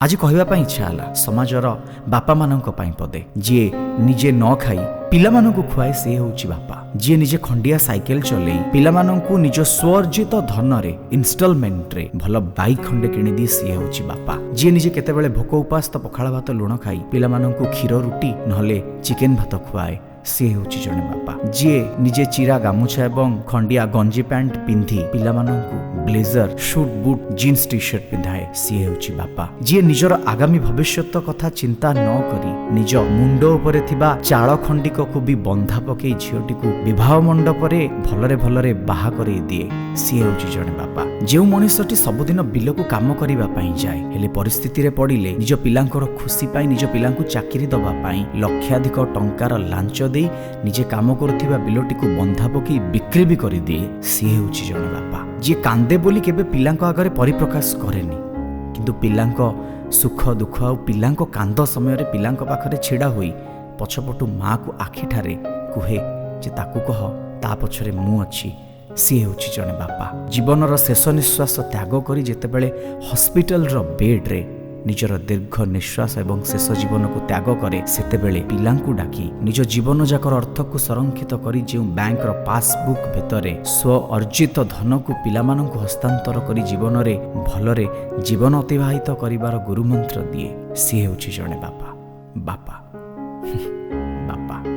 आज कहवाई इच्छा है समाजर बापा मानक पदे जी निजे न खाई पिलामानंकु खुआए सी होउची बापा जी निजे खंडिया साइकेल चले पिलामानंकु निज स्वअर्जित धन रे इन्स्टॉलमेंट रे भल बाइक खंडे किणी दी सी होउची बापा जी निजे केतेबेले भोक उपास तो पखाला भात लुण खाई पिलामानंकु क्षीर रुटी नहले चिकेन भात खुआए सी होउची जणे बापा जी निजे चिरा गामुछा एवं खंडिया गंजी पैंट पिंधि पिलामानंकु blazer suit boot jeans T shirt पिंधाए सी होउची बापा जी निजर आगामी भविष्यत कथा चिंता न करी निज मुंड उपरे थिबा चाळ खंडिक को भी बंधा पकई झियोटी को विवाह मंडप रे भलरे बाहा करे दिए सी होउची जणे बापा जेउ मनुष्यटी सबुदिन बिल को काम करिबा पई जाए हेले परिस्थिति रे पड़िले निज पिलांकर खुशी पाई निज पिलांकु चाकरी दबा पाई लक्षाधिक टंकार लांच दे निजे काम करुथिबा बिलटी को बंधा पकई बिक्री भी करि दिए सी होउची जणे बापा जे कांदे बोली केबे पिलांक आगरे परिप्रकाश करेनी किंतु पिलांक सुख दुख आ पिलांक कांद समय रे पिलांक पाखरे छिड़ा होई पछपटु माँ को आखिठारे कुहे जे ताकू कह ता पछरे मु अछि सी होउची जणे बापा जीवनर शेष निश्वास त्याग करी जेतेबेले हॉस्पिटल रो बेड रे निजर दीर्घ निश्वास एवं शेष जीवन को त्याग करे सेतेबेले पिलांकु डाकी निज जीवन जाकर अर्थ को संरक्षित करी जे बैंक रो पासबुक भितरे स्व अर्जित धन को पिलामानंकु हस्तांतर करी जीवन रे भलरे जीवन अतिबाहित करिवार गुरुमंत्र दिए सी होउची जणे बापा।